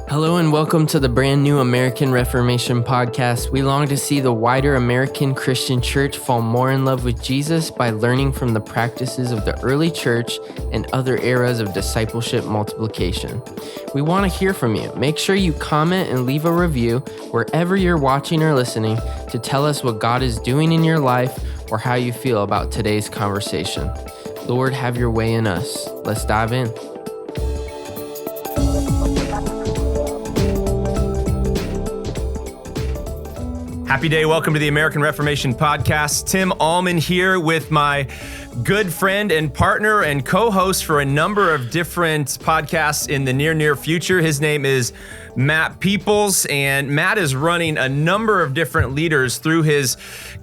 Hello and welcome to the brand new American Reformation podcast. We long to see the wider American Christian church fall more in love with Jesus by learning from the practices of the early church and other eras of discipleship multiplication. We want to hear from you. Make sure you comment and leave a review wherever you're watching or listening to tell us what God is doing in your life or how you feel about today's conversation. Lord, have your way in us. Let's dive in. Happy day. Welcome to the American Reformation Podcast. Tim Allman here with my good friend and partner and co-host for a number of different podcasts in the near future. His name is Matt Peoples, and Matt is running a number of different leaders through his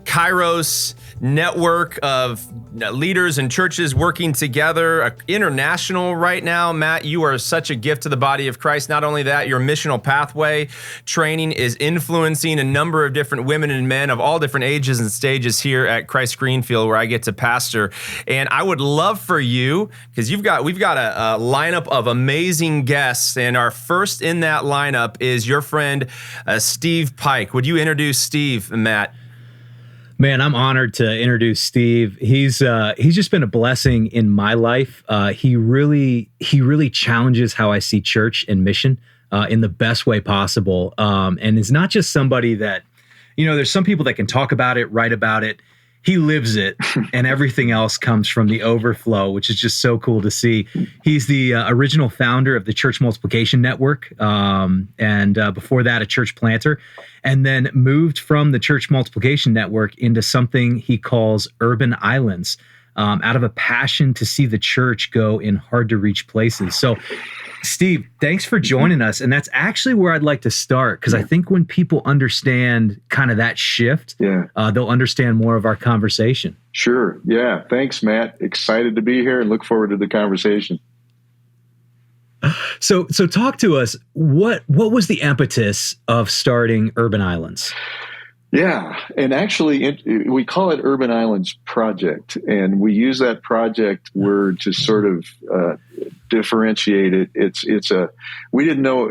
Kairos network of leaders and churches working together, international right now. Matt, you are such a gift to the body of Christ. Not only that, your missional pathway training is influencing a number of different women and men of all different ages and stages here at Christ Greenfield, where I get to pastor. And I would love for you, because we've got a lineup of amazing guests, and our first in that lineup is your friend Steve Pike. Would you introduce Steve, Matt? Man, I'm honored to introduce Steve. He's just been a blessing in my life. He really challenges how I see church and mission in the best way possible. And it's not just somebody that, there's some people that can talk about it, write about it. He lives it, and everything else comes from the overflow, which is just so cool to see. He's the original founder of the Church Multiplication Network, and before that, a church planter, and then moved from the Church Multiplication Network into something he calls urban islands, out of a passion to see the church go in hard-to-reach places. So, Steve, thanks for joining us. And that's actually where I'd like to start, because I think when people understand kind of that shift, they'll understand more of our conversation. Sure. Yeah. Thanks, Matt. Excited to be here and look forward to the conversation. So talk to us. What was the impetus of starting Urban Islands? Yeah, and actually, we call it Urban Islands Project, and we use that project word to sort of differentiate it. We didn't know,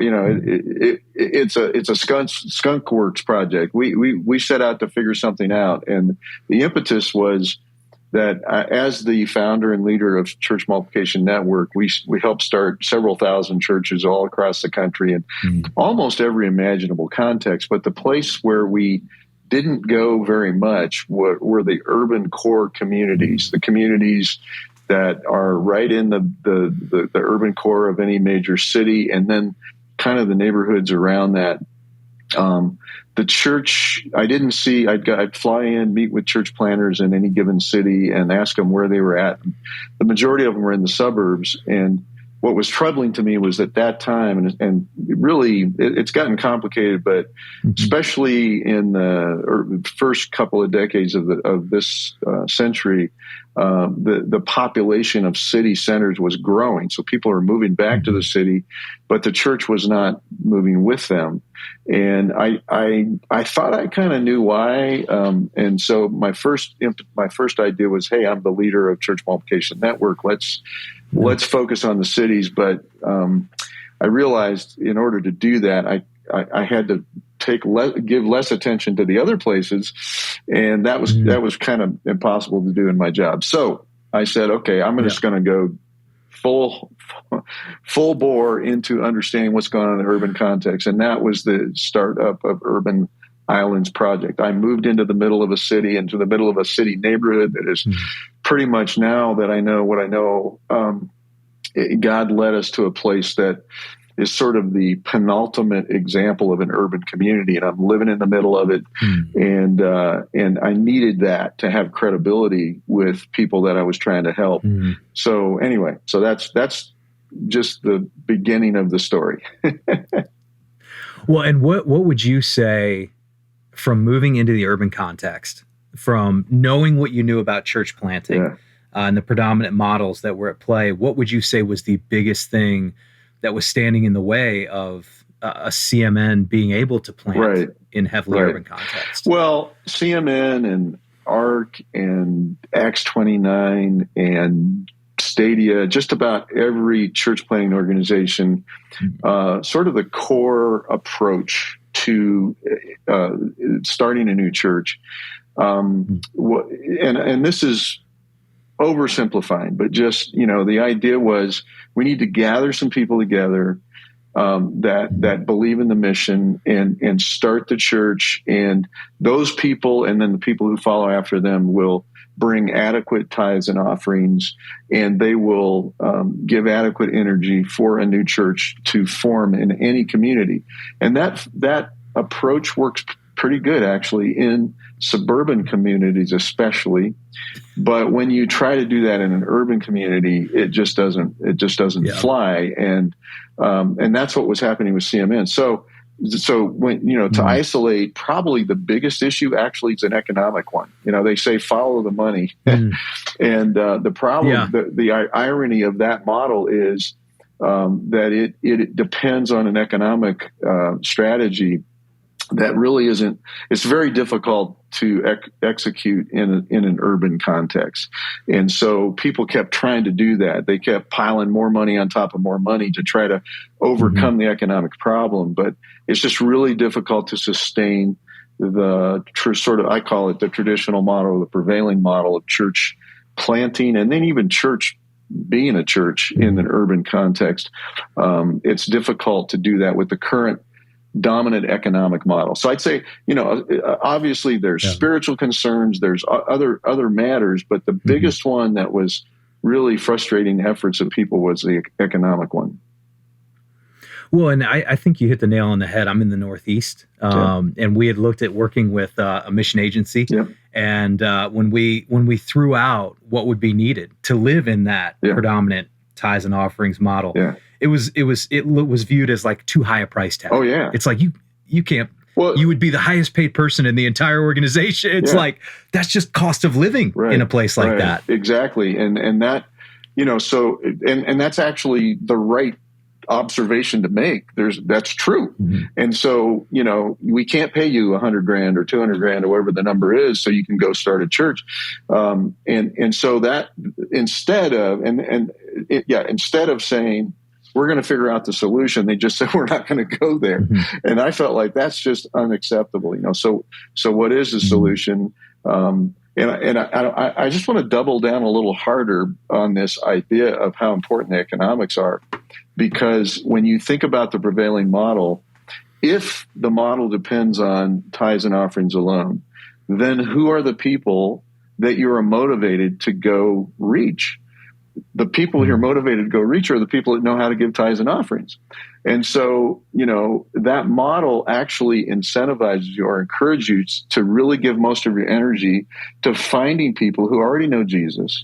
it's a skunk works project. We set out to figure something out, and the impetus was that as the founder and leader of Church Multiplication Network, we helped start several thousand churches all across the country in almost every imaginable context. But the place where we didn't go very much were the urban core communities, the communities that are right in the urban core of any major city, and then kind of the neighborhoods around that. The church, I'd fly in, meet with church planners in any given city and ask them where they were at. The majority of them were in the suburbs, and what was troubling to me was at that time, and really it's gotten complicated, but especially in the first couple of decades of this century, the population of city centers was growing. So people are moving back to the city, but the church was not moving with them. And I thought I kind of knew why. And so my first idea was, hey, I'm the leader of Church Multiplication Network. Let's focus on the cities. But I realized in order to do that, I had to give less attention to the other places, and that was kind of impossible to do in my job. So I said, okay, I'm just going to go full bore into understanding what's going on in the urban context, and that was the startup of Urban Islands Project. I moved into the middle of a city, into the middle of a city neighborhood that is pretty much, now that I know what I know, God led us to a place that is sort of the penultimate example of an urban community, and I'm living in the middle of it. And I needed that to have credibility with people that I was trying to help. So anyway, so that's just the beginning of the story. Well, and what would you say from moving into the urban context, from knowing what you knew about church planting and the predominant models that were at play, what would you say was the biggest thing that was standing in the way of a CMN being able to plant in heavily urban context? Well, CMN and ARC and Acts 29 and Stadia, just about every church planting organization, sort of the core approach to starting a new church. And this is oversimplifying, but just, the idea was we need to gather some people together that believe in the mission and start the church, and those people and then the people who follow after them will bring adequate tithes and offerings, and they will give adequate energy for a new church to form in any community. And that approach works pretty good, actually, in suburban communities especially. But when you try to do that in an urban community, it just doesn't fly. And that's what was happening with CMN. So when, to isolate, probably the biggest issue actually is an economic one. They say follow the money. And the problem, the irony of that model is that it depends on an economic strategy that really isn't. It's very difficult to execute in an urban context. And so people kept trying to do that. They kept piling more money on top of more money to try to overcome the economic problem. But it's just really difficult to sustain the sort of, I call it the traditional model, the prevailing model of church planting, and then even church being a church in an urban context. It's difficult to do that with the current dominant economic model. So I'd say, obviously there's spiritual concerns, there's other matters, but the biggest one that was really frustrating the efforts of people was the economic one. Well, and I think you hit the nail on the head. I'm in the Northeast, and we had looked at working with a mission agency. And when we threw out what would be needed to live in that predominant tithes and offerings model, it was viewed as like too high a price tag. Oh yeah, it's like you can't. Well, you would be the highest paid person in the entire organization. It's like that's just cost of living in a place like that. Exactly, and that so and that's actually the right observation to make. That's true. And so, we can't pay you $100,000 or $200,000 or whatever the number is so you can go start a church. And so that instead of saying we're going to figure out the solution, they just said we're not going to go there. And I felt like that's just unacceptable. So what is the solution? And I just want to double down a little harder on this idea of how important the economics are, because when you think about the prevailing model, if the model depends on tithes and offerings alone, then who are the people that you are motivated to go reach? The people you're motivated to go reach are the people that know how to give tithes and offerings. And so, that model actually incentivizes you or encourages you to really give most of your energy to finding people who already know Jesus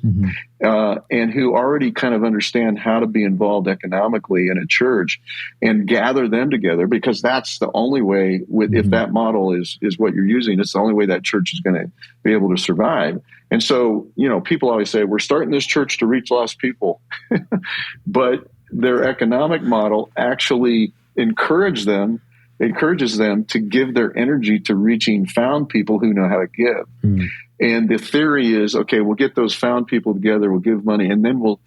and who already kind of understand how to be involved economically in a church and gather them together, because that's the only way if that model is what you're using, it's the only way that church is going to be able to survive. And so, people always say, we're starting this church to reach lost people, but their economic model actually encourages them to give their energy to reaching found people who know how to give. And the theory is, okay, we'll get those found people together, we'll give money, and then we'll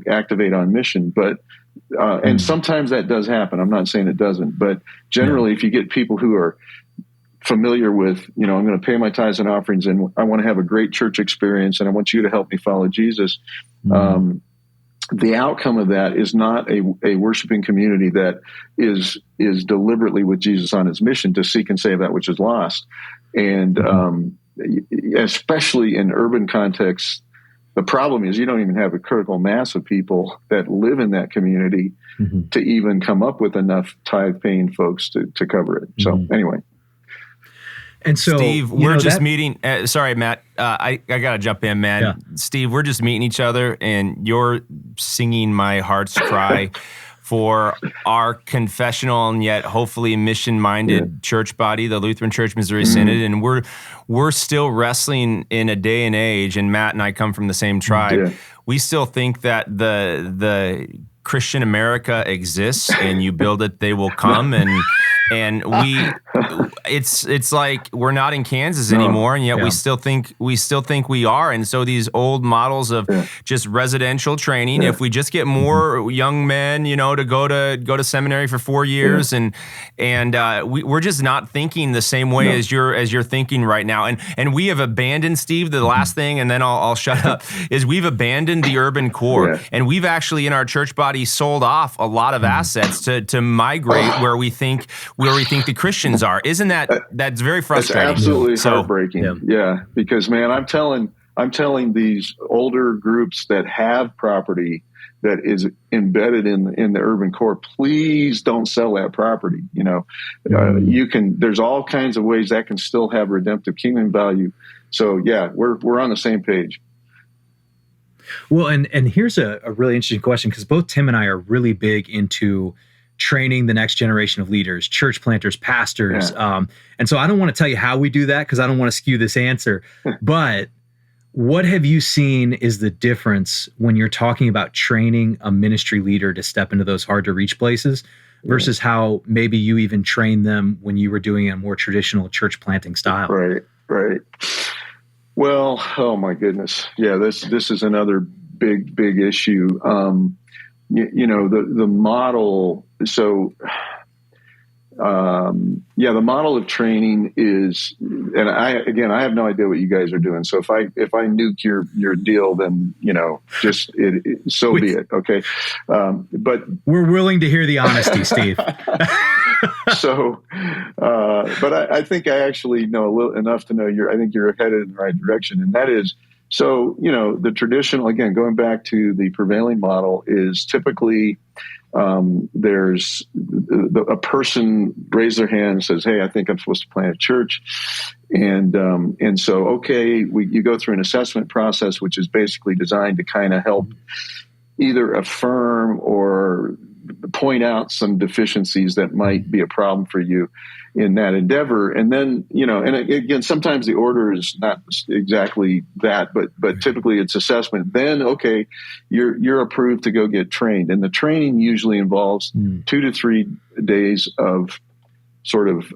activate on mission. But and sometimes that does happen. I'm not saying it doesn't, but generally, if you get people who are familiar with, I'm going to pay my tithes and offerings, and I want to have a great church experience, and I want you to help me follow Jesus. The outcome of that is not a worshiping community that is deliberately with Jesus on his mission to seek and save that which is lost. And especially in urban contexts, the problem is you don't even have a critical mass of people that live in that community to even come up with enough tithe-paying folks to cover it. So anyway. And so, Steve, we're just meeting. Sorry, Matt. I got to jump in, man. Yeah. Steve, we're just meeting each other, and you're singing my heart's cry for our confessional and yet hopefully mission-minded church body, the Lutheran Church Missouri Synod. And we're still wrestling in a day and age, and Matt and I come from the same tribe. Yeah. We still think that the Christian America exists, and you build it, they will come. And it's like we're not in Kansas anymore, and yet we still think we are. And so these old models of just residential training, if we just get more young men, to go to seminary for 4 years, and we're just not thinking the same way as you're thinking right now. And we have abandoned, Steve, the last thing, and then I'll shut up, is we've abandoned the urban core, and we've actually in our church body sold off a lot of assets to migrate where we think the Christians are. Isn't that's very frustrating? It's absolutely heartbreaking. Yeah, because man, I'm telling these older groups that have property that is embedded in the urban core, please don't sell that property. There's all kinds of ways that can still have redemptive kingdom value. So yeah, we're on the same page. Well, and here's a really interesting question, because both Tim and I are really big into training the next generation of leaders, church planters, pastors. And so I don't want to tell you how we do that, because I don't want to skew this answer. But what have you seen is the difference when you're talking about training a ministry leader to step into those hard to reach places versus how maybe you even trained them when you were doing a more traditional church planting style? Right. Well, oh my goodness. Yeah, this is another big issue. The model. So, the model of training is, and I have no idea what you guys are doing. So if I nuke your deal, then so be it. Okay, but we're willing to hear the honesty, Steve. So, but I think I actually know enough to know I think you're headed in the right direction, and that is. So, the traditional, again, going back to the prevailing model, is typically there's a person raises their hand and says, "Hey, I think I'm supposed to plant a church," and so you go through an assessment process, which is basically designed to kind of help either affirm or point out some deficiencies that might be a problem for you in that endeavor. And then, and again, sometimes the order is not exactly that, but typically it's assessment. Then, you're approved to go get trained. And the training usually involves 2 to 3 days of sort of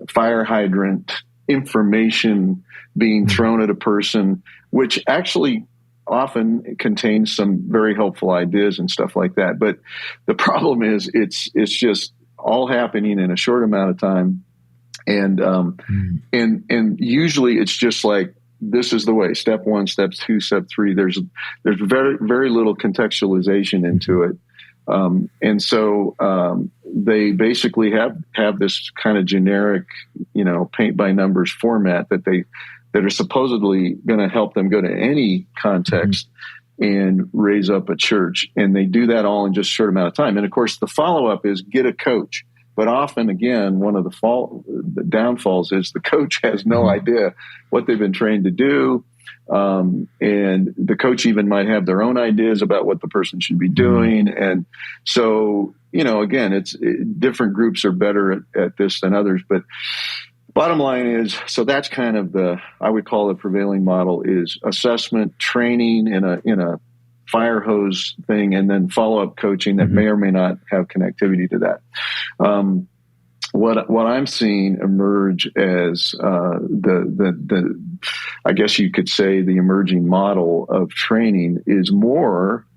fire hydrant information being thrown at a person, which actually often contains some very helpful ideas and stuff like that. But the problem is it's just all happening in a short amount of time. And usually it's just like, this is the way, step 1, step 2, step 3, there's very, very little contextualization into it. And so they basically have this kind of generic, paint by numbers format that are supposedly going to help them go to any context and raise up a church. And they do that all in just a short amount of time. And of course, the follow-up is get a coach. But often, again, one of the downfalls is the coach has no idea what they've been trained to do. And the coach even might have their own ideas about what the person should be doing. And so, again, it's different groups are better at this than others. But bottom line is, so that's kind of I would call the prevailing model is assessment, training in a fire hose thing, and then follow-up coaching that may or may not have connectivity to that. What I'm seeing emerge as the I guess you could say the emerging model of training is more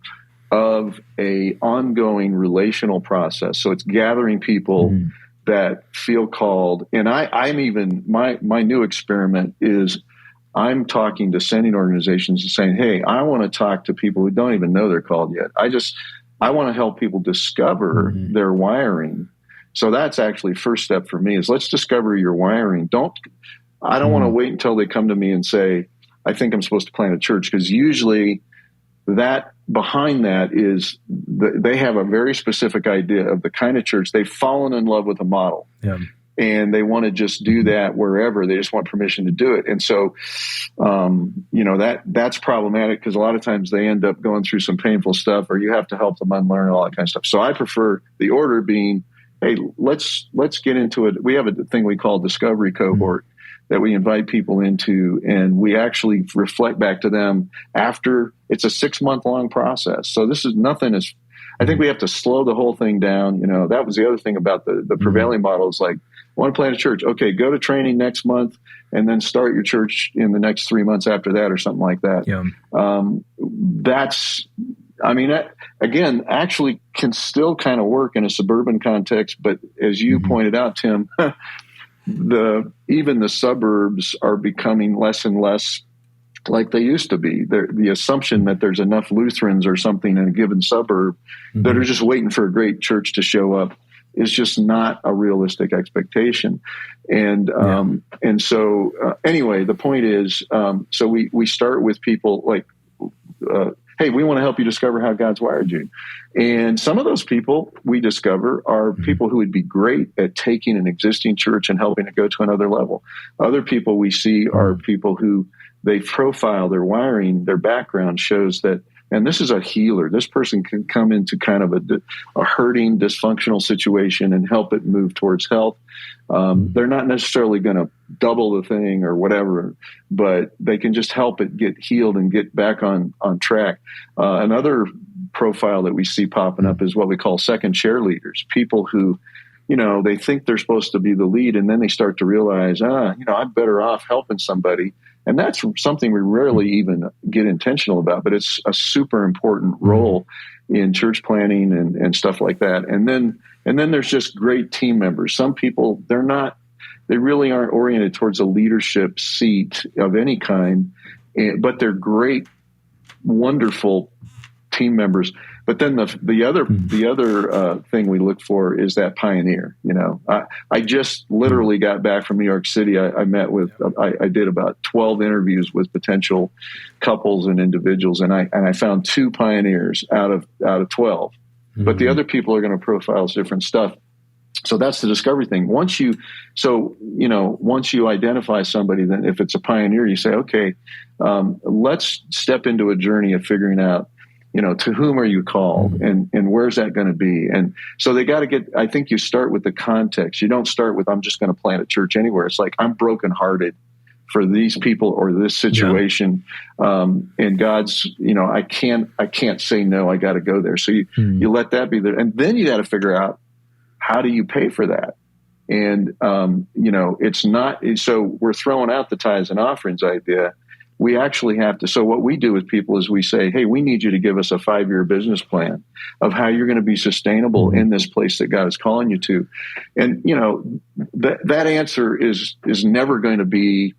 of a ongoing relational process. So it's gathering people that feel called. And I'm even, my new experiment is I'm talking to sending organizations and saying, hey, I want to talk to people who don't even know they're called yet. I want to help people discover their wiring. So that's actually first step for me is let's discover your wiring. I don't want to wait until they come to me and say, I think I'm supposed to plant a church, because usually that behind that is they have a very specific idea of the kind of church. They've fallen in love with a model and they want to just do that wherever. They just want permission to do it. And so, that's problematic because a lot of times they end up going through some painful stuff, or you have to help them unlearn all that kind of stuff. So I prefer the order being, hey, let's get into it. We have a thing we call discovery cohort that we invite people into, and we actually reflect back to them after. It's a 6-month long process. So this is nothing as I think we have to slow the whole thing down. That was the other thing about the prevailing model is like, I want to plant a church. Okay, go to training next month and then start your church in the next 3 months after that or something like that. Yeah. That again, actually can still kind of work in a suburban context. But as you pointed out, Tim, even the suburbs are becoming less and less like they used to be. The assumption that there's enough Lutherans or something in a given suburb that are just waiting for a great church to show up is just not a realistic expectation. And so anyway, the point is, so we start with people like, hey, we want to help you discover how God's wired you. And some of those people we discover are people who would be great at taking an existing church and helping it go to another level. Other people we see are people who they profile their wiring, their background shows that, and this is a healer. This person can come into kind of a hurting, dysfunctional situation and help it move towards health. They're not necessarily going to double the thing or whatever, but they can just help it get healed and get back on track. Another profile that we see popping up is what we call second chair leaders, people who, they think they're supposed to be the lead, and then they start to realize, I'm better off helping somebody. And that's something we rarely even get intentional about, but it's a super important role in church planning and stuff like that. And then there's just great team members. Some people, they really aren't oriented towards a leadership seat of any kind, but they're great, wonderful team members. But then the other thing we look for is that pioneer. I just literally got back from New York City. I met with I did about 12 interviews with potential couples and individuals, and I found 2 pioneers out of 12. But the other people are going to profile different stuff. So that's the discovery thing. Once you identify somebody, then if it's a pioneer, you say, okay, let's step into a journey of figuring out, to whom are you called and where's that going to be? And so they got to I think you start with the context. You don't start with, I'm just going to plant a church anywhere. It's like, I'm brokenhearted for these people or this situation. And God's, I can't say no, I got to go there. So you let that be there. And then you got to figure out, how do you pay for that? And, it's not, so we're throwing out the tithes and offerings idea. We actually have to. So what we do with people is we say, hey, we need you to give us a 5-year business plan of how you're going to be sustainable in this place that God is calling you to. And, that answer is never going to be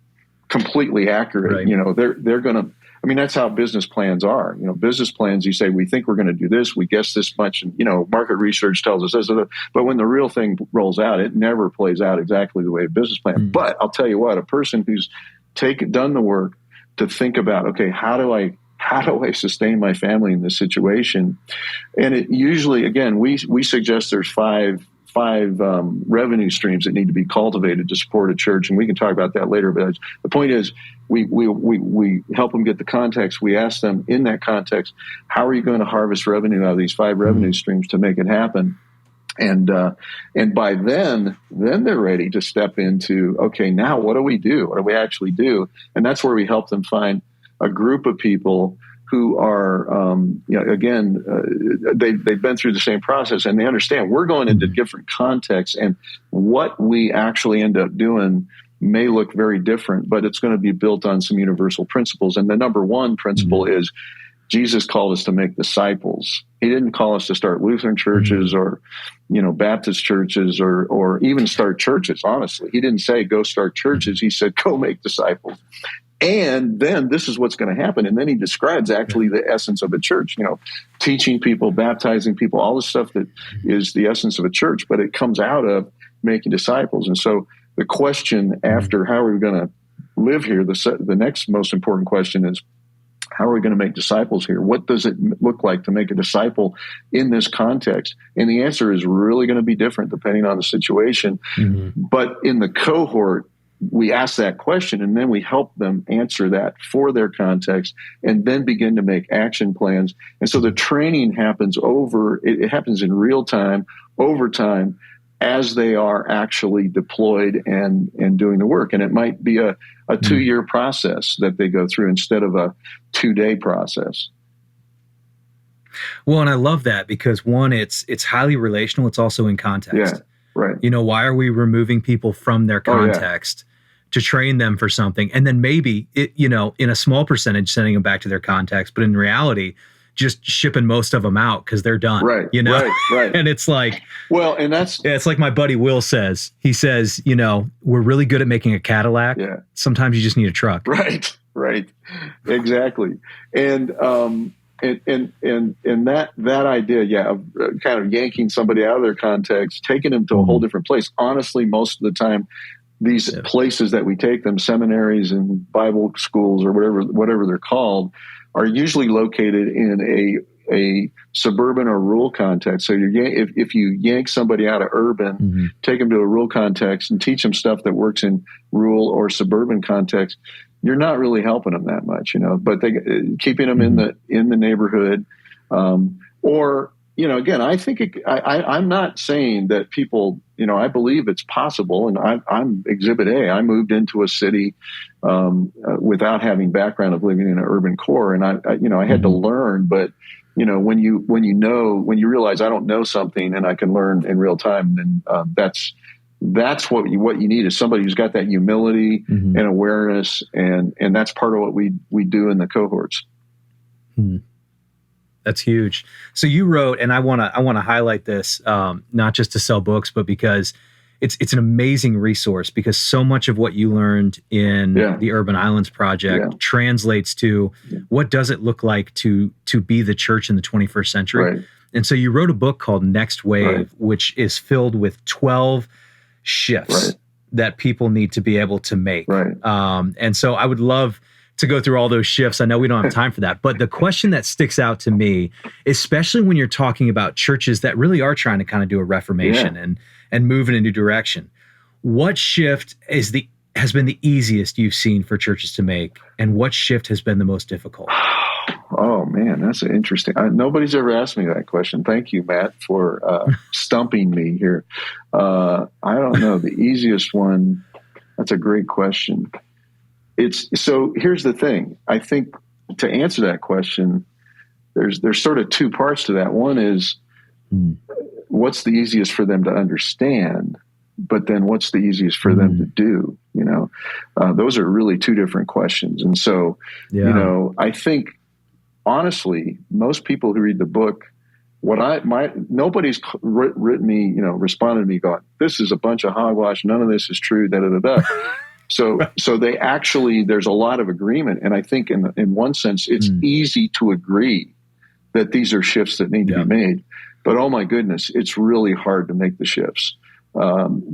completely accurate. Right. They're going to, that's how business plans are. Business plans, you say, we think we're going to do this. We guess this much. And, market research tells us this. But when the real thing rolls out, it never plays out exactly the way a business plan. But I'll tell you what, a person who's done the work to think about, okay, how do I sustain my family in this situation? And it usually, again, we suggest there's five revenue streams that need to be cultivated to support a church, and we can talk about that later. But the point is, we help them get the context. We ask them in that context, how are you going to harvest revenue out of these 5 revenue streams to make it happen? And by then they're ready to step into, okay, now what do we do? What do we actually do? And that's where we help them find a group of people who are, they've been through the same process and they understand we're going into different contexts, and what we actually end up doing may look very different, but it's going to be built on some universal principles. And the number one principle is Jesus called us to make disciples. He didn't call us to start Lutheran churches or, Baptist churches or even start churches. Honestly, he didn't say go start churches. He said, go make disciples. And then this is what's going to happen. And then he describes actually the essence of a church, teaching people, baptizing people, all the stuff that is the essence of a church, but it comes out of making disciples. And so the question after how are we going to live here, the next most important question is, how are we going to make disciples here? What does it look like to make a disciple in this context? And the answer is really going to be different depending on the situation. But in the cohort, we ask that question and then we help them answer that for their context and then begin to make action plans. And so the training happens it happens in real time, over time, as they are actually deployed and doing the work. And it might be a 2-year process that they go through instead of a 2-day process. Well, and I love that because one, it's highly relational. It's also in context. Yeah, right. Why are we removing people from their context to train them for something? And then maybe in a small percentage, sending them back to their context, but in reality, just shipping most of them out because they're done. Right. Right. And it's like, well, and it's like my buddy Will says. He says, we're really good at making a Cadillac. Yeah. Sometimes you just need a truck. Right. Exactly. And that idea, of kind of yanking somebody out of their context, taking them to a whole different place. Honestly, most of the time, these places that we take them, seminaries and Bible schools or whatever they're called, are usually located in a suburban or rural context. So if you yank somebody out of urban, take them to a rural context and teach them stuff that works in rural or suburban context, you're not really helping them that much, but keeping them in the neighborhood, or, again, I think I'm not saying that people, I believe it's possible, and I'm Exhibit A. I moved into a city without having background of living in an urban core, and I had to learn. But when you realize I don't know something and I can learn in real time, then that's what you need is somebody who's got that humility and awareness, and that's part of what we do in the cohorts. That's huge. So you wrote, and I want to highlight this, not just to sell books, but because it's an amazing resource, because so much of what you learned in the Urban Islands Project translates to what does it look like to be the church in the 21st century. Right. And so you wrote a book called Next Wave, which is filled with 12 shifts that people need to be able to make. Right. And so I would love to go through all those shifts. I know we don't have time for that, but the question that sticks out to me, especially when you're talking about churches that really are trying to kind of do a reformation and move in a new direction, what shift has been the easiest you've seen for churches to make, and what shift has been the most difficult? Oh man, that's interesting. Nobody's ever asked me that question. Thank you, Matt, for stumping me here. I don't know the easiest one. That's a great question. So here's the thing. I think to answer that question, there's sort of two parts to that. One is what's the easiest for them to understand, but then what's the easiest for them to do? Those are really two different questions. And so, I think honestly, most people who read the book, nobody's written me, responded to me going, this is a bunch of hogwash. None of this is true. Da da da da. So they actually, there's a lot of agreement. And I think in one sense, it's easy to agree that these are shifts that need to be made. But oh my goodness, it's really hard to make the shifts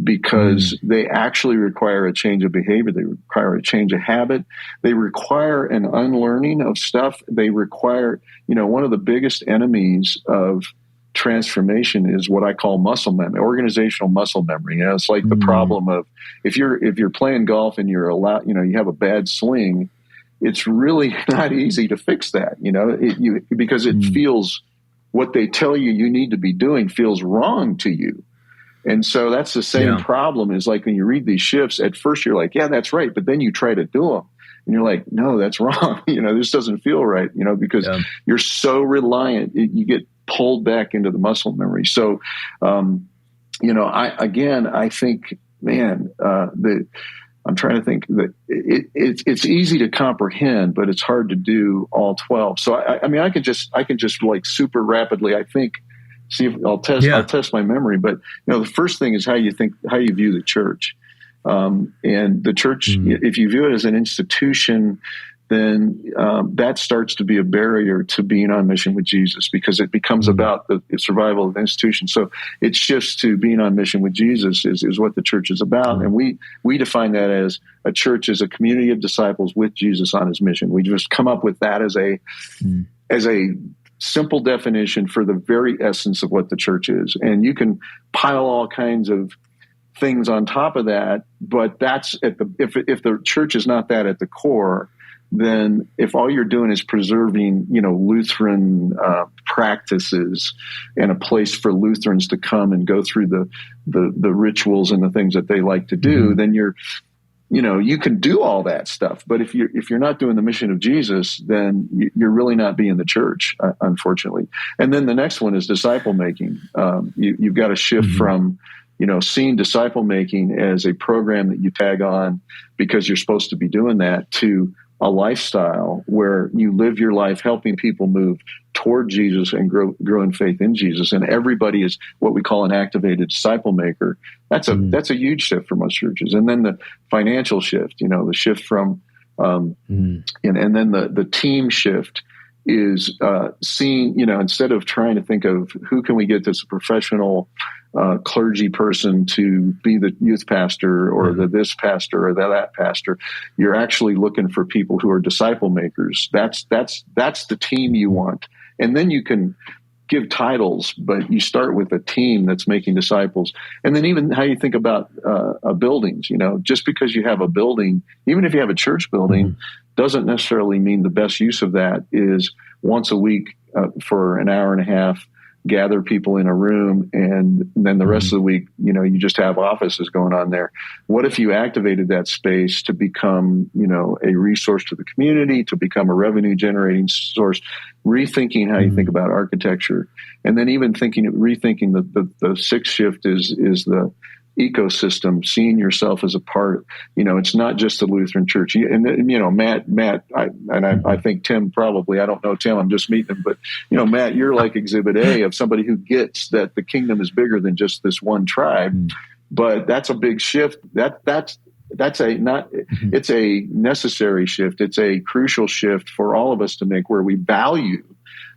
because they actually require a change of behavior. They require a change of habit. They require an unlearning of stuff. They require, one of the biggest enemies of transformation is what I call muscle memory, organizational muscle memory. It's like the problem of if you're playing golf and you're allowed, you have a bad swing, it's really not easy to fix that, because it feels what they tell you need to be doing feels wrong to you. And so that's the same problem is like when you read these shifts, at first you're like, yeah, that's right. But then you try to do them and you're like, no, that's wrong. This doesn't feel right, because you're so reliant, you get pulled back into the muscle memory. So, I think, man, I'm trying to think that it's easy to comprehend, but it's hard to do all 12. So I can just like super rapidly, I think, see if I'll test my memory. But the first thing is how you view the church, and the church. If you view it as an institution, then that starts to be a barrier to being on mission with Jesus, because it becomes about the survival of the institution. So it shifts to being on mission with Jesus is what the church is about. And we define that as a church as a community of disciples with Jesus on his mission. We just come up with that as a simple definition for the very essence of what the church is. And you can pile all kinds of things on top of that, but that's if the church is not that at the core, then if all you're doing is preserving, Lutheran practices and a place for Lutherans to come and go through the rituals and the things that they like to do, then you're you can do all that stuff, but if you're not doing the mission of Jesus, then you're really not being the church, unfortunately. And then the next one is disciple making. You've got to shift from seeing disciple making as a program that you tag on because you're supposed to be doing that, to a lifestyle where you live your life helping people move toward Jesus and grow in faith in Jesus. And everybody is what we call an activated disciple maker. That's a huge shift for most churches. And then the financial shift, the shift from, and then the team shift is seeing, instead of trying to think of who can we get this professional clergy person to be the youth pastor or this pastor or that pastor, you're actually looking for people who are disciple makers. That's the team you want. And then you can give titles, but you start with a team that's making disciples. And then even how you think about buildings, just because you have a building, even if you have a church building, doesn't necessarily mean the best use of that is once a week for an hour and a half, gather people in a room, and then the rest of the week, you just have offices going on there. What if you activated that space to become, a resource to the community, to become a revenue generating source, rethinking how you think about architecture, and then even rethinking the sixth shift is the ecosystem, seeing yourself as a part. It's not just the Lutheran Church. And Matt, I think Tim probably, I don't know Tim, I'm just meeting him, but Matt, you're like exhibit A of somebody who gets that the kingdom is bigger than just this one tribe. But that's a big shift. It's a necessary shift. It's a crucial shift for all of us to make, where we value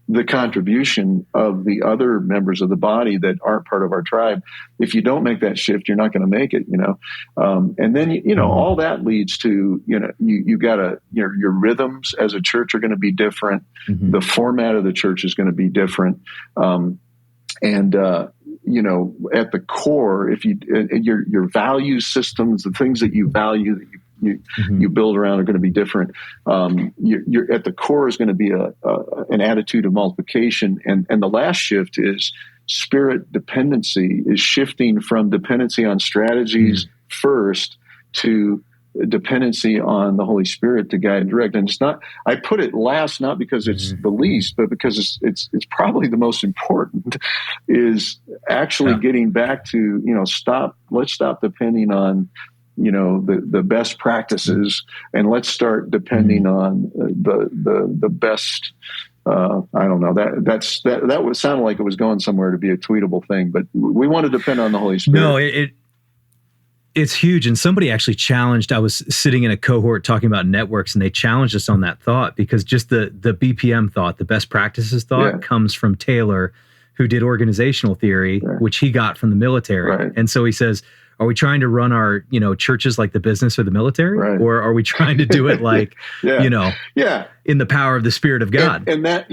the contribution of the other members of the body that aren't part of our tribe. If you don't make that shift, you're not going to make it, and then, all that leads to, you gotta, your rhythms as a church are going to be different. The format of the church is going to be different. At the core, if your value systems, the things that you value, that you build around, are going to be different. You're at the core is going to be an attitude of multiplication, and the last shift is spirit dependency, is shifting from dependency on strategies first to dependency on the Holy Spirit to guide and direct. And it's not, I put it last, not because it's the least, but because it's probably the most important, is actually getting back to, let's stop depending on, the best practices, and let's start depending on the best. I don't know, that would sound like it was going somewhere to be a tweetable thing, but we want to depend on the Holy Spirit. No, it's huge. And somebody actually challenged, I was sitting in a cohort talking about networks, and they challenged us on that thought, because just the BPM thought, the best practices thought, comes from Taylor, who did organizational theory, which he got from the military. Right. And so he says, are we trying to run our, churches like the business or the military? Right. Or are we trying to do it like, in the power of the Spirit of God? And that,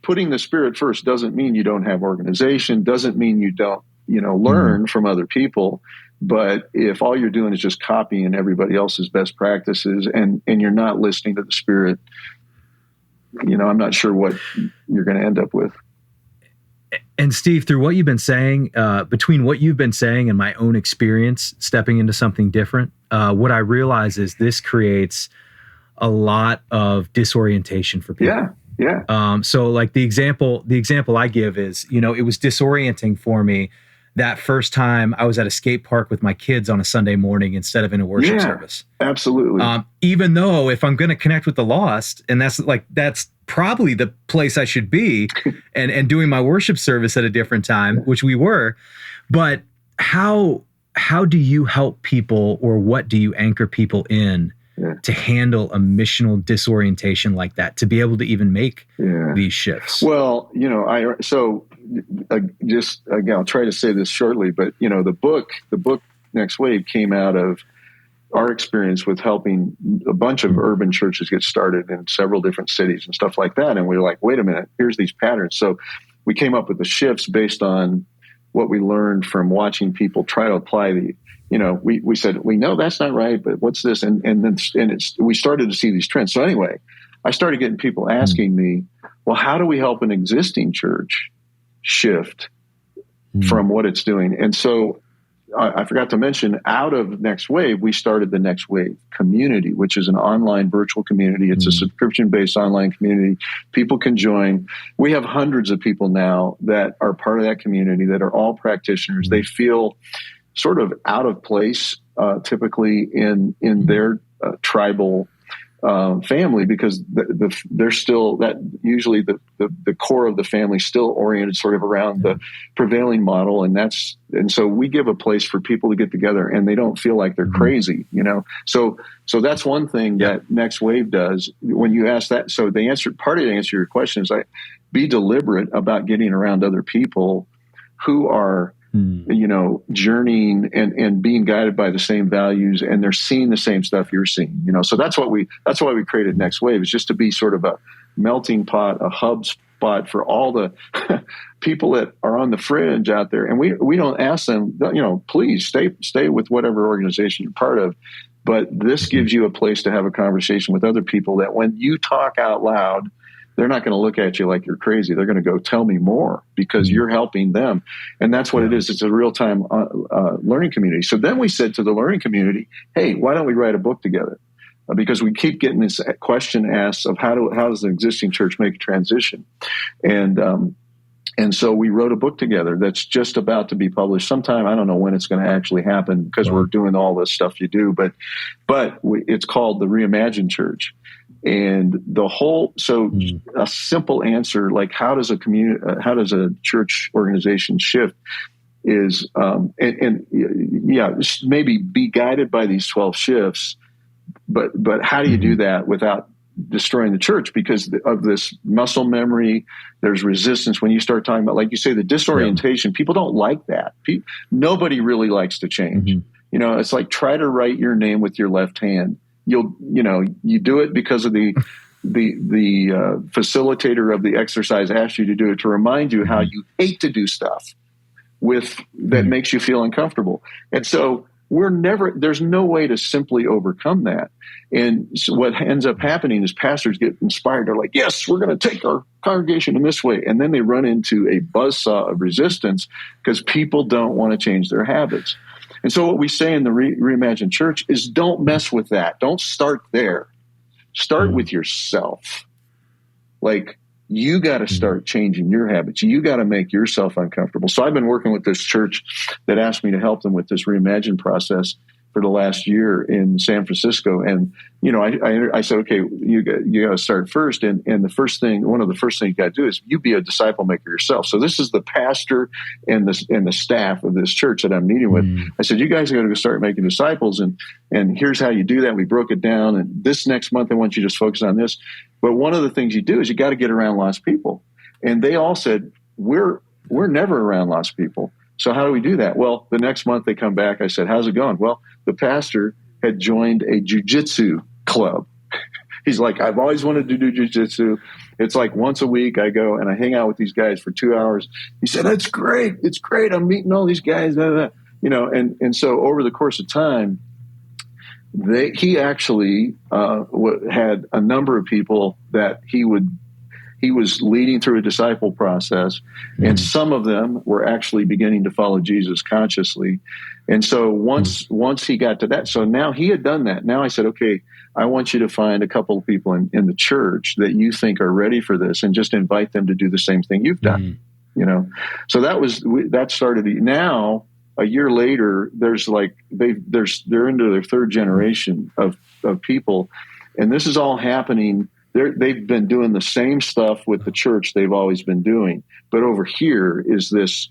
putting the Spirit first doesn't mean you don't have organization, doesn't mean you don't, learn from other people. But if all you're doing is just copying everybody else's best practices and you're not listening to the Spirit, I'm not sure what you're going to end up with. And Steve, through what you've been saying, between what you've been saying and my own experience stepping into something different, what I realize is this creates a lot of disorientation for people. Yeah. So like the example I give is, it was disorienting for me that first time I was at a skate park with my kids on a Sunday morning instead of in a worship service. Absolutely. Even though if I'm going to connect with the lost, and that's probably the place I should be, and doing my worship service at a different time, which we were, but how do you help people, or what do you anchor people in to handle a missional disorientation like that, to be able to even make these shifts? Well, I'll try to say this shortly, but the book Next Wave came out of our experience with helping a bunch of urban churches get started in several different cities and stuff like that. And we were like, wait a minute, here's these patterns. So we came up with the shifts based on what we learned from watching people try to apply we said, we know that's not right, but what's this? We started to see these trends. So anyway, I started getting people asking me, well, how do we help an existing church shift from what it's doing? And so I forgot to mention, out of Next Wave, we started the Next Wave community, which is an online virtual community. It's a subscription-based online community. People can join. We have hundreds of people now that are part of that community that are all practitioners. They feel sort of out of place, typically in their tribal family, because they're still that usually the core of the family still oriented sort of around the prevailing model, and so we give a place for people to get together and they don't feel like they're crazy, So that's one thing that Next Wave does. When you ask that, so part of the answer to your question is be deliberate about getting around other people who are journeying and being guided by the same values, and they're seeing the same stuff you're seeing, So that's why we created Next Wave, is just to be sort of a melting pot, a hub spot for all the people that are on the fringe out there. And we don't ask them, please stay with whatever organization you're part of. But this gives you a place to have a conversation with other people that when you talk out loud, they're not going to look at you like you're crazy. They're going to go, tell me more, because you're helping them. And that's what it is. It's a real-time learning community. So then we said to the learning community, hey, why don't we write a book together? Because we keep getting this question asked of how does an existing church make a transition? And so we wrote a book together that's just about to be published sometime. I don't know when it's going to actually happen, because we're doing all this stuff you do. But it's called The Reimagined Church. And a simple answer, like how does a church organization shift, is maybe be guided by these 12 shifts, but how do you do that without destroying the church? Because of this muscle memory, there's resistance when you start talking about, like you say, the disorientation. People don't like that. Nobody really likes to change. It's like, try to write your name with your left hand. You do it because of the facilitator of the exercise asked you to do it to remind you how you hate to do stuff that makes you feel uncomfortable. And so there's no way to simply overcome that. And so what ends up happening is pastors get inspired. They're like, yes, we're going to take our congregation in this way. And then they run into a buzzsaw of resistance because people don't want to change their habits. And so what we say in the Reimagined Church is, don't mess with that. Don't start there. Start with yourself. Like, you got to start changing your habits. You got to make yourself uncomfortable. So I've been working with this church that asked me to help them with this Reimagine process for the last year in San Francisco. And, I said, okay, you got to start first. And one of the first things you got to do is you be a disciple maker yourself. So this is the pastor and the staff of this church that I'm meeting with. I said, you guys got to go start making disciples. And here's how you do that. We broke it down. And this next month, I want you to just focus on this. But one of the things you do is you got to get around lost people. And they all said, we're never around lost people. So how do we do that? Well, the next month they come back. I said, how's it going? Well, the pastor had joined a jiu-jitsu club. He's like, I've always wanted to do jiu-jitsu. It's like once a week I go and I hang out with these guys for 2 hours. He said, that's great. It's great. I'm meeting all these guys. And so over the course of time, he actually had a number of people that he was leading through a disciple process, and some of them were actually beginning to follow Jesus consciously. And so once he got to that, so now he had done that. Now I said, okay, I want you to find a couple of people in the church that you think are ready for this, and just invite them to do the same thing you've done. So that started. Now, a year later, there's like they're into their third generation of people, and this is all happening. They've been doing the same stuff with the church they've always been doing, but over here is this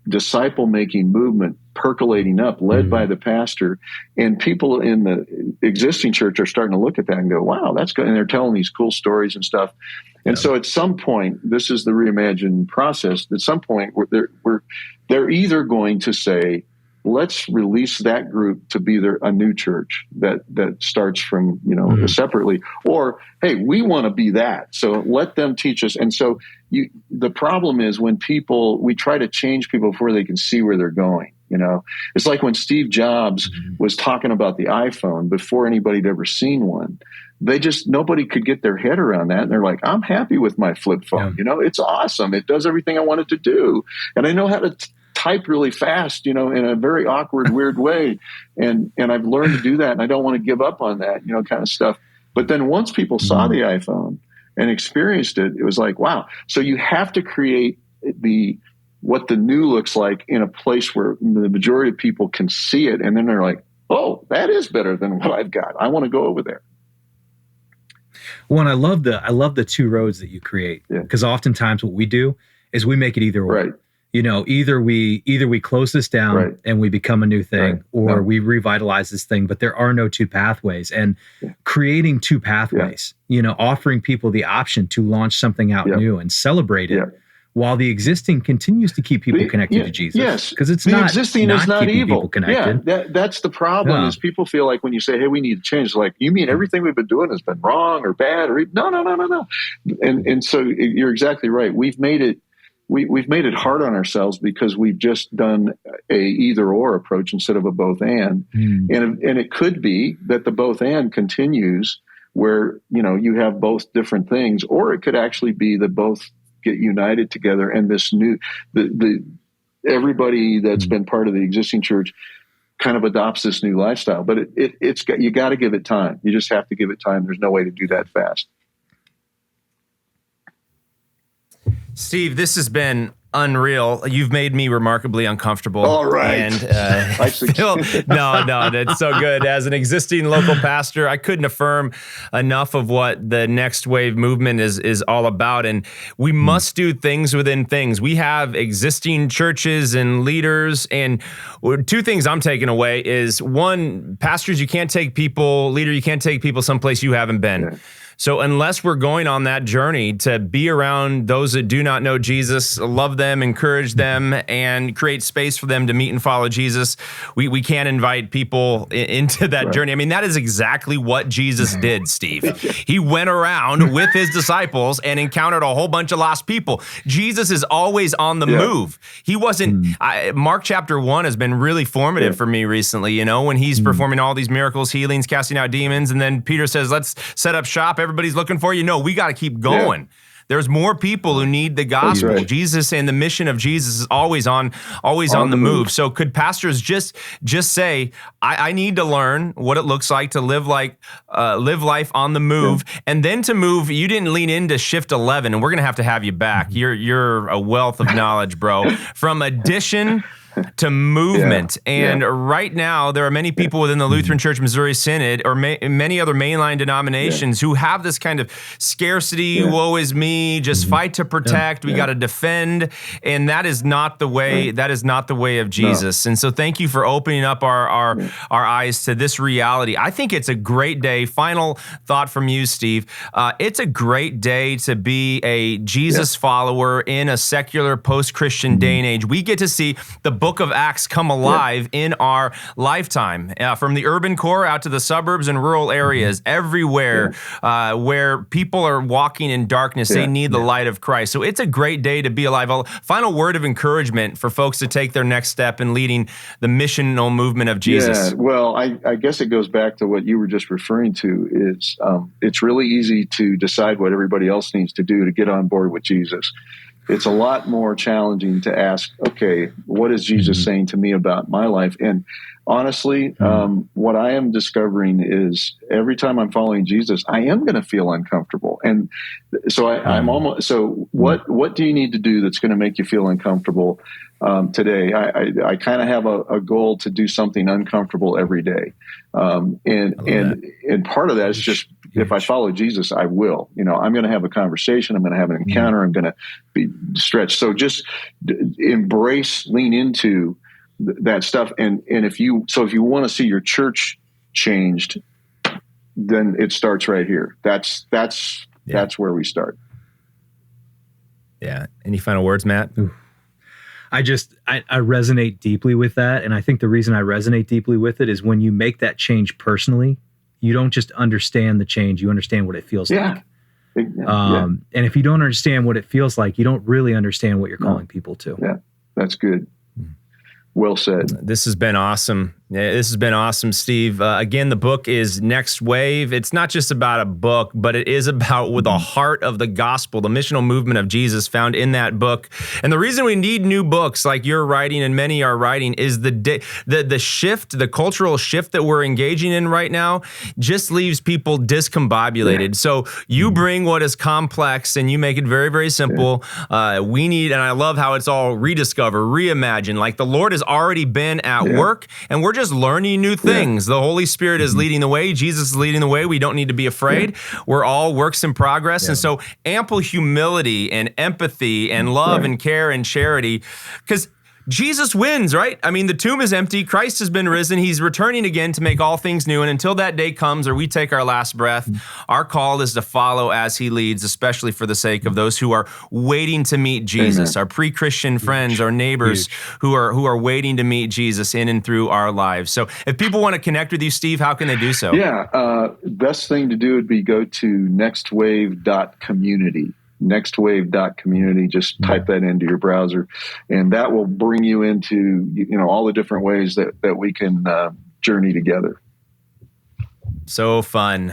disciple-making movement percolating up, led by the pastor, and people in the existing church are starting to look at that and go, wow, that's good. And they're telling these cool stories and stuff. And so at some point, this is the Reimagine process. At some point, they're either going to say, let's release that group to be a new church that starts from, separately, or, hey, we want to be that. So let them teach us. And so the problem is when we try to change people before they can see where they're going. It's like when Steve Jobs was talking about the iPhone before anybody had ever seen one. Nobody could get their head around that. And they're like, I'm happy with my flip phone. Yeah. It's awesome. It does everything I want it to do. And I know how to type really fast, in a very awkward, weird way. And I've learned to do that, and I don't want to give up on that, kind of stuff. But then once people saw the iPhone and experienced it, it was like, wow. So you have to create what the new looks like in a place where the majority of people can see it. And then they're like, oh, that is better than what I've got. I want to go over there. Well, and I love the two roads that you create, because oftentimes what we do is we make it either or. Right. Either we close this down and we become a new thing, or we revitalize this thing, but there are no two pathways. And creating two pathways, offering people the option to launch something out new and celebrate it, while the existing continues to keep people connected to Jesus. Yes, because it's the existing is not evil. People connected. Yeah, that's the problem. Is people feel like when you say, "Hey, we need to change," it's like, you mean everything we've been doing has been wrong or bad? Or no. And so you're exactly right. We've made it hard on ourselves because we've just done a either or approach instead of a both and. And it could be that the both and continues where you have both different things, or it could actually be that both get united together, and this new everybody that's been part of the existing church kind of adopts this new lifestyle. But you got to give it time. You just have to give it time. There's no way to do that fast. Steve, this has been unreal. You've made me remarkably uncomfortable. All right. And Phil, no, that's so good. As an existing local pastor, I couldn't affirm enough of what the Next Wave movement is all about. And we must do things within things. We have existing churches and leaders. And two things I'm taking away is, one, pastors, you can't take people someplace you haven't been. Yeah. So unless we're going on that journey to be around those that do not know Jesus, love them, encourage them, and create space for them to meet and follow Jesus, we can't invite people into that journey. I mean, that is exactly what Jesus did, Steve. He went around with his disciples and encountered a whole bunch of lost people. Jesus is always on the move. He wasn't, Mark chapter 1 has been really formative for me recently, when he's performing all these miracles, healings, casting out demons, and then Peter says, let's set up shop. Everybody's looking for you. No, we got to keep going. Yeah. There's more people who need the gospel. Right. Jesus and the mission of Jesus is always on the move. So could pastors just say, I need to learn what it looks like to live life on the move, and then to move. You didn't lean into shift 11, and we're gonna have you back. You're a wealth of knowledge, bro. From addition to movement. And right now, there are many people within the Lutheran Church Missouri Synod or many other mainline denominations who have this kind of scarcity, woe is me, just fight to protect, we got to defend. And that is not the way, that is not the way of Jesus. No. And so thank you for opening up our eyes to this reality. I think it's a great day. Final thought from you, Steve. It's a great day to be a Jesus follower in a secular post-Christian day and age. We get to see the book of Acts come alive in our lifetime, from the urban core out to the suburbs and rural areas, everywhere where people are walking in darkness. They need the light of Christ. So it's a great day to be alive. A final word of encouragement for folks to take their next step in leading the missional movement of Jesus. Yeah, well, I guess it goes back to what you were just referring to. Is it's really easy to decide what everybody else needs to do to get on board with Jesus. It's a lot more challenging to ask, okay, what is Jesus saying to me about my life? And honestly, what I am discovering is every time I'm following Jesus, I am going to feel uncomfortable. And so what do you need to do that's going to make you feel uncomfortable today? I kind of have a goal to do something uncomfortable every day. And part of that is just, if I follow Jesus, I will. I'm going to have a conversation. I'm going to have an encounter. I'm going to be stretched. So just embrace, lean into that stuff. And if you want to see your church changed, then it starts right here. That's where we start. Yeah. Any final words, Matt? I resonate deeply with that. And I think the reason I resonate deeply with it is when you make that change personally, you don't just understand the change, you understand what it feels like. And if you don't understand what it feels like, you don't really understand what you're calling people to. Yeah, that's good. Well said. This has been awesome. Yeah, this has been awesome, Steve. Again, the book is Next Wave. It's not just about a book, but it is about with the heart of the gospel, the missional movement of Jesus found in that book. And the reason we need new books like you're writing and many are writing is the shift, the cultural shift that we're engaging in right now just leaves people discombobulated. Yeah. So you bring what is complex and you make it very, very simple. We need, and I love how it's all rediscover, reimagine, like the Lord has already been at work and we're just learning new things. The Holy Spirit is leading the way. Jesus is leading the way. We don't need to be afraid. We're all works in progress. And so ample humility and empathy and love and care and charity, because Jesus wins, right? I mean, the tomb is empty. Christ has been risen. He's returning again to make all things new. And until that day comes or we take our last breath, our call is to follow as he leads, especially for the sake of those who are waiting to meet Jesus, our pre-Christian friends, our neighbors who are waiting to meet Jesus in and through our lives. So if people want to connect with you, Steve, how can they do so? Yeah, best thing to do would be go to nextwave.community. Nextwave.community. Just type that into your browser, and that will bring you into all the different ways that we can journey together. So fun.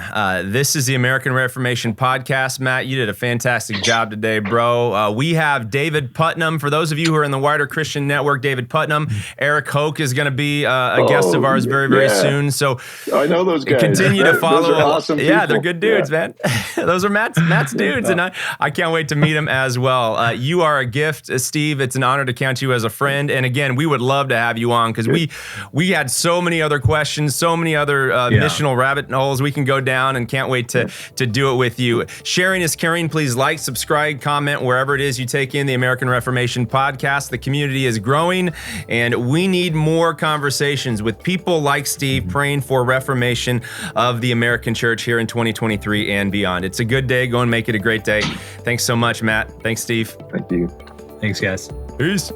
This is the American Reformation Podcast. Matt, you did a fantastic job today, bro. We have David Putnam. For those of you who are in the wider Christian network, David Putnam, Eric Hoke is going to be a guest of ours very, very soon. So I know those guys. Continue to follow. Those are awesome people. Yeah, they're good dudes, man. Those are Matt's dudes, and I can't wait to meet them as well. You are a gift, Steve. It's an honor to count you as a friend. And again, we would love to have you on because we had so many other questions, so many other missional rabbit holes we can go down, and can't wait to do it with you. Sharing is caring. Please like, subscribe, comment wherever it is you take in the American Reformation Podcast. The community is growing, and we need more conversations with people like Steve praying for reformation of the American church here in 2023 and beyond. It's a good day. Go and make it a great day. Thanks so much, Matt. Thanks, Steve. Thank you. Thanks, guys. Peace.